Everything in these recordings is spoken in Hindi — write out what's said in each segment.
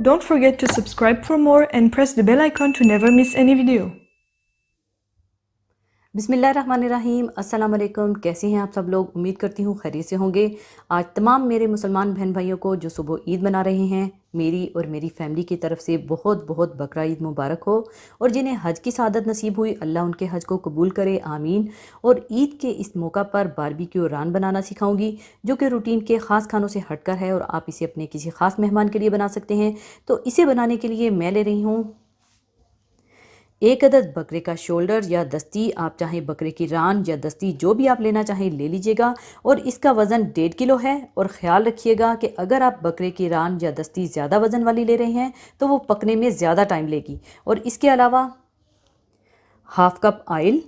Don't forget to subscribe for more and press the bell icon to never miss any video. बिस्मिल्लाहिर्रहमानिर्रहीम। अस्सलाम वालेकुम। कैसे हैं आप सब लोग? उम्मीद करती हूँ खैरियत से होंगे। आज तमाम मेरे मुसलमान बहन भाइयों को जो सुबह ईद मना रहे हैं, मेरी और मेरी फैमिली की तरफ से बहुत बहुत बकरा ईद मुबारक हो। और जिन्हें हज की सआदत नसीब हुई, अल्लाह उनके हज को कबूल करे, आमीन। और ईद के इस मौका पर बारबेक्यू रान बनाना सिखाऊंगी, जो कि रूटीन के ख़ास खानों से हटकर है और आप इसे अपने किसी ख़ास मेहमान के लिए बना सकते हैं। तो इसे बनाने के लिए मैं ले रही हूँ 1 अदद बकरे का शोल्डर या दस्ती। आप चाहें बकरे की रान या दस्ती जो भी आप लेना चाहें ले लीजिएगा। और इसका वज़न 1.5 किलो है। और ख़्याल रखिएगा कि अगर आप बकरे की रान या दस्ती ज़्यादा वज़न वाली ले रहे हैं तो वो पकने में ज़्यादा टाइम लेगी। और इसके अलावा हाफ कप ऑयल,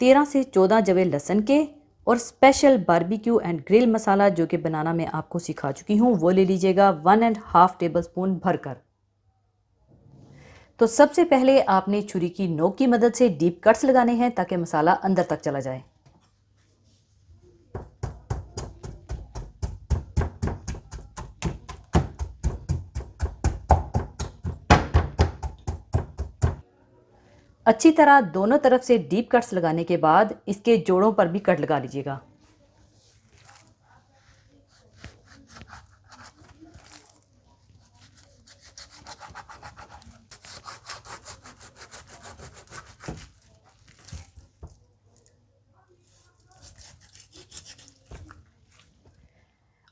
13 से 14 जवे लहसुन के, और स्पेशल बारबेक्यू एंड ग्रिल मसाला जो कि बनाना मैं आपको सिखा चुकी हूँ वो ले लीजिएगा 1.5 टेबल स्पून भरकर। तो सबसे पहले आपने छुरी की नोक की मदद से डीप कट्स लगाने हैं ताकि मसाला अंदर तक चला जाए। अच्छी तरह दोनों तरफ से डीप कट्स लगाने के बाद इसके जोड़ों पर भी कट लगा लीजिएगा।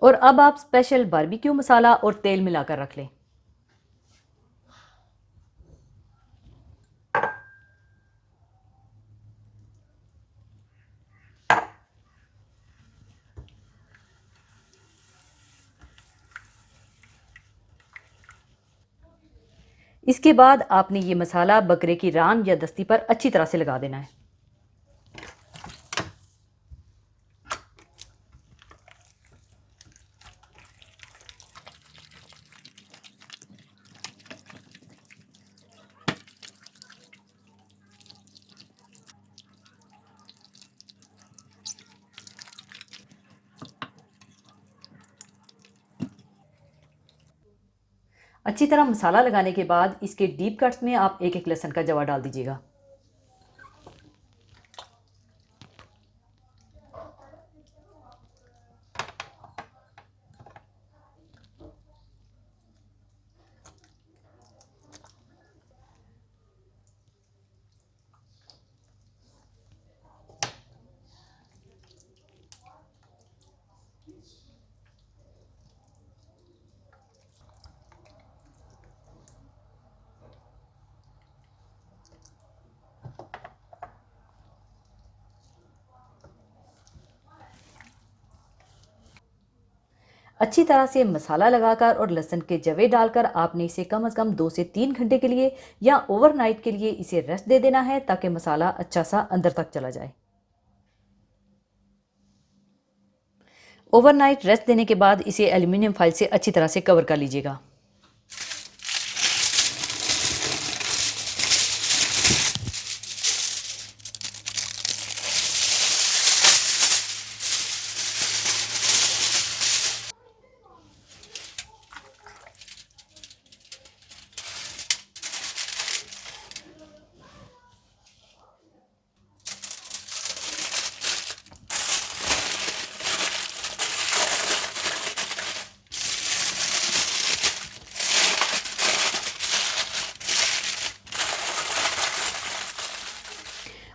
और अब आप स्पेशल बारबेक्यू मसाला और तेल मिलाकर रख लें। इसके बाद आपने ये मसाला बकरे की रान या दस्ती पर अच्छी तरह से लगा देना है। अच्छी तरह मसाला लगाने के बाद इसके डीप कट्स में आप एक एक लहसुन का जवा डाल दीजिएगा। अच्छी तरह से मसाला लगाकर और लहसुन के जवे डालकर आपने इसे कम से कम 2 से 3 घंटे के लिए या ओवरनाइट के लिए इसे रेस्ट दे देना है ताकि मसाला अच्छा सा अंदर तक चला जाए। ओवरनाइट रेस्ट देने के बाद इसे एल्युमिनियम फॉइल से अच्छी तरह से कवर कर लीजिएगा।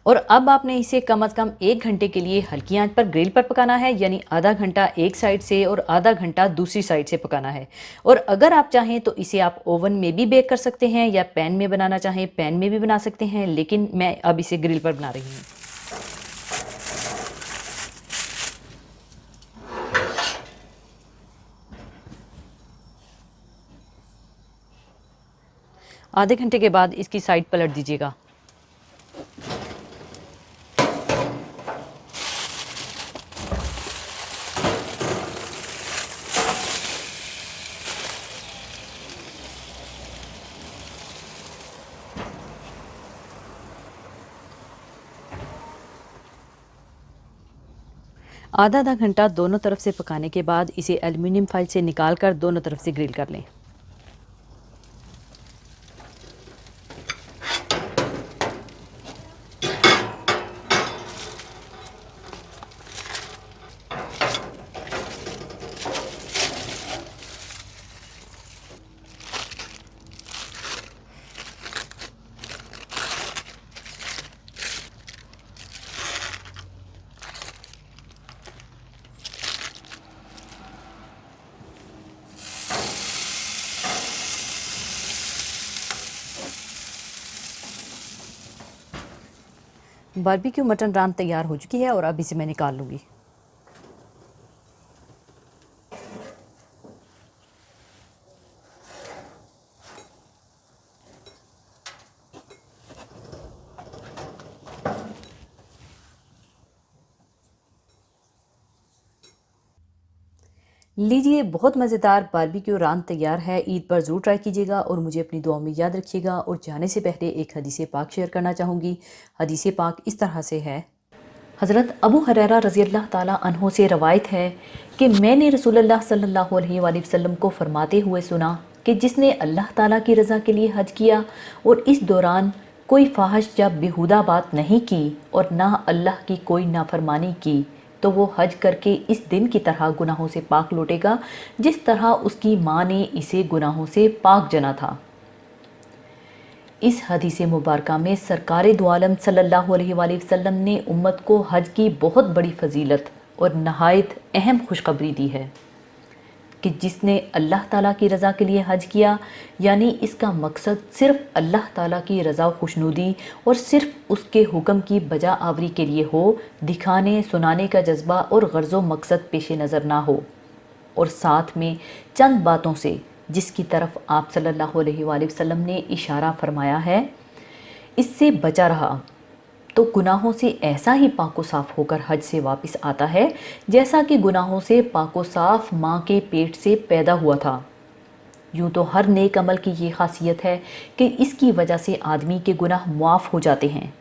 और अब आपने इसे कम से कम 1 घंटे के लिए हल्की आंच पर ग्रिल पर पकाना है, यानी आधा घंटा एक साइड से और आधा घंटा दूसरी साइड से पकाना है। और अगर आप चाहें तो इसे आप ओवन में भी बेक कर सकते हैं या पैन में बनाना चाहें पैन में भी बना सकते हैं, लेकिन मैं अब इसे ग्रिल पर बना रही हूँ। आधे घंटे के बाद इसकी साइड पलट दीजिएगा। आधा घंटा दोनों तरफ से पकाने के बाद इसे एल्युमिनियम फॉइल से निकाल कर दोनों तरफ से ग्रिल कर लें। बारबेक्यू मटन रान तैयार हो चुकी है और अब इसे मैं निकाल लूँगी। लीजिए, बहुत मज़ेदार बारबेक्यू रान तैयार है। ईद पर ज़रूर ट्राई कीजिएगा और मुझे अपनी दुआओं में याद रखिएगा। और जाने से पहले एक हदीस पाक शेयर करना चाहूँगी। हदीस पाक इस तरह से है। हज़रत अबू हुरैरा रज़ी अल्लाह ताला अन्हो से रवायत है कि मैंने रसूलुल्लाह सल्लल्लाहु अलैहि वसल्लम को फरमाते हुए सुना कि जिसने अल्लाह ताला की रज़ा के लिए हज किया और इस दौरान कोई फाहिश या बेहुदा बात नहीं की और ना अल्लाह की कोई नाफरमानी की, तो वो हज करके इस दिन की तरह गुनाहों से पाक लौटेगा जिस तरह उसकी माँ ने इसे गुनाहों से पाक जना था। इस हदीस मुबारका में सरकार दो आलम सल्लल्लाहु अलैहि वसल्लम ने उम्मत को हज की बहुत बड़ी फजीलत और नहायत अहम खुशखबरी दी है कि जिसने अल्लाह ताला की रज़ा के लिए हज किया, यानी इसका मकसद सिर्फ़ अल्लाह ताला की रज़ा खुशनुदी और सिर्फ़ उसके हुक्म की बजा आवरी के लिए हो, दिखाने सुनाने का जज्बा और गर्ज़ो मकसद पेश नज़र ना हो, और साथ में चंद बातों से जिसकी तरफ आप सल्लल्लाहु अलैहि वसल्लम ने इशारा फरमाया है, इससे बचा रहा तो गुनाहों से ऐसा ही पाको साफ़ होकर हज से वापस आता है जैसा कि गुनाहों से पाको साफ़ माँ के पेट से पैदा हुआ था। यूँ तो हर नेक अमल की ये खासियत है कि इसकी वजह से आदमी के गुनाह मुआफ़ हो जाते हैं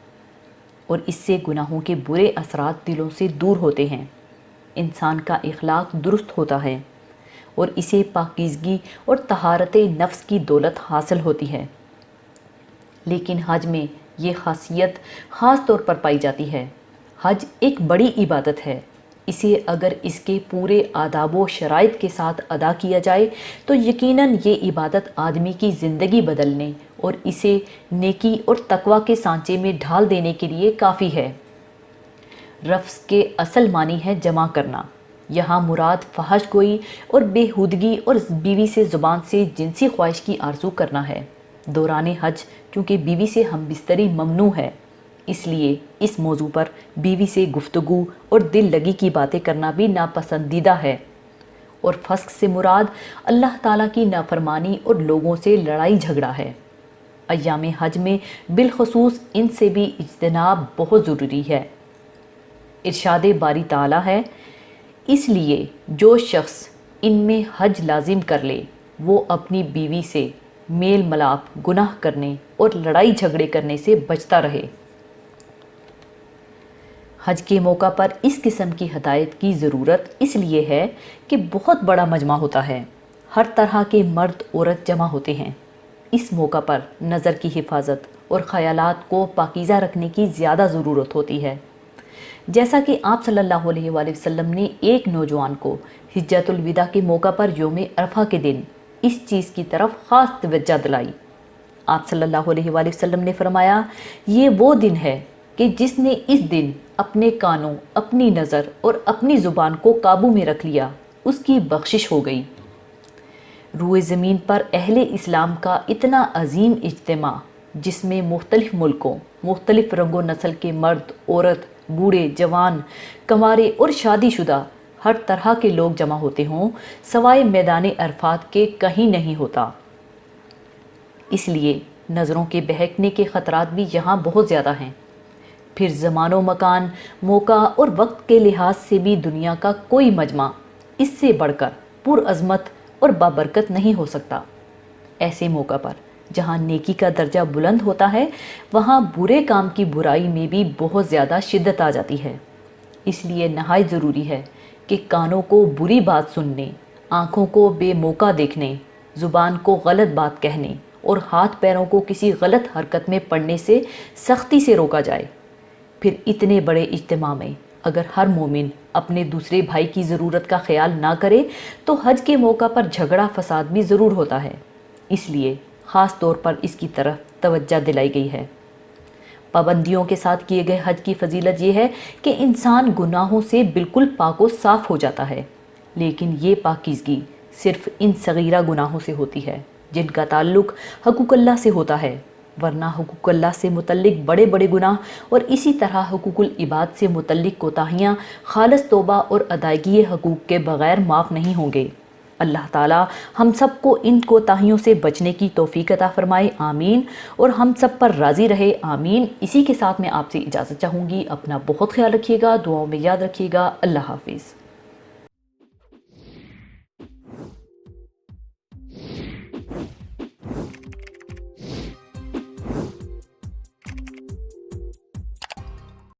और इससे गुनाहों के बुरे असरात दिलों से दूर होते हैं, इंसान का इखलाक दुरुस्त होता है और इसे पाकीज़गी और तहारत नफ्स की दौलत हासिल होती है। लेकिन हज में ये खासियत ख़ास तौर पर पाई जाती है। हज एक बड़ी इबादत है। इसे अगर इसके पूरे आदाब व शराइत के साथ अदा किया जाए तो यकीनन ये इबादत आदमी की ज़िंदगी बदलने और इसे नेकी और तकवा के सांचे में ढाल देने के लिए काफ़ी है। रफ्स के असल मानी है जमा करना। यहाँ मुराद फहश गोई और बेहुदगी और बीवी से ज़ुबान से जिनसी ख्वाहिश की आरज़ू करना है। दौरान हज चूँकि बीवी से हम बिस्तरी ममनू है, इसलिए इस मौजू पर बीवी से गुफ्तगू और दिल लगी की बातें करना भी नापसंदीदा है। और फस्क से मुराद अल्लाह ताला की नाफरमानी और लोगों से लड़ाई झगड़ा है। अय्याम हज में बिलखसूस इनसे भी इज्तनाब बहुत ज़रूरी है। इरशाद बारी ताला है, इसलिए जो शख्स इनमें हज लाजिम कर ले वो अपनी बीवी से मेल मलाप, गुनाह करने और लड़ाई झगड़े करने से बचता रहे। हज के मौका पर इस किस्म की हदायत की ज़रूरत इसलिए है कि बहुत बड़ा मजमा होता है, हर तरह के मर्द औरत जमा होते हैं। इस मौका पर नज़र की हिफाजत और ख़यालात को पाकीज़ा रखने की ज़्यादा ज़रूरत होती है। जैसा कि आप सल्लल्लाहु अलैहि वसल्लम ने एक नौजवान को हिज्जतुल विदा के मौका पर यौम अरफा के दिन इस चीज़ की तरफ ख़ास तवज्जो दिलाई। आप सल्लल्लाहु अलैहि वसल्लम ने फरमाया, ये वो दिन है कि जिसने इस दिन अपने कानों, अपनी नज़र और अपनी ज़ुबान को काबू में रख लिया, उसकी बख्शिश हो गई। रूए ज़मीन पर अहले इस्लाम का इतना अजीम इज्तिमा, जिसमें मुख्तलिफ़ मुल्कों, मुख्तलिफ़ रंगो नस्ल के मर्द, औरत, बूढ़े, जवान, कंवारे और शादीशुदा हर तरह के लोग जमा होते हों, सवाए मैदान अरफात के कहीं नहीं होता। इसलिए नज़रों के बहकने के ख़तरात भी यहाँ बहुत ज़्यादा हैं। फिर ज़मानो मकान, मौका और वक्त के लिहाज से भी दुनिया का कोई मजमा इससे बढ़कर पुरअज़मत और बाबरकत नहीं हो सकता। ऐसे मौका पर जहाँ नेकी का दर्जा बुलंद होता है, वहाँ बुरे काम की बुराई में भी बहुत ज़्यादा शिद्दत आ जाती है। इसलिए नहायत ज़रूरी है कि कानों को बुरी बात सुनने, आँखों को बेमौका देखने, ज़ुबान को गलत बात कहने और हाथ पैरों को किसी गलत हरकत में पड़ने से सख्ती से रोका जाए। फिर इतने बड़े इज्तिमा में अगर हर मोमिन अपने दूसरे भाई की ज़रूरत का ख्याल ना करे तो हज के मौका पर झगड़ा फसाद भी ज़रूर होता है। इसलिए ख़ास तौर पर इसकी तरफ तवज्जो दिलाई गई है। पाबंदियों के साथ किए गए हज की फजीलत ये है कि इंसान गुनाहों से बिल्कुल पाको साफ़ हो जाता है, लेकिन ये पाकीज़गी सिर्फ़ इन सगीरा गुनाहों से होती है जिनका ताल्लुक़ हकूक़ल्लाह से होता है। वरना हुकूक अल्लाह से मुतल्लिक बड़े बड़े गुनाह और इसी तरह हुकूकुल इबाद से मुतल्लिक कोताहियाँ खालिस तौबा और अदायगी हकूक़ के बग़ैर माफ़ नहीं होंगे। अल्लाह ताला हम सब को इन कोताहियों से बचने की तौफीक अता फ़रमाए, आमीन। और हम सब पर राज़ी रहे, आमीन। इसी के साथ मैं आपसे इजाज़त चाहूँगी। अपना बहुत ख्याल रखिएगा, दुआओं में याद रखिएगा। अल्लाह हाफ़िज़।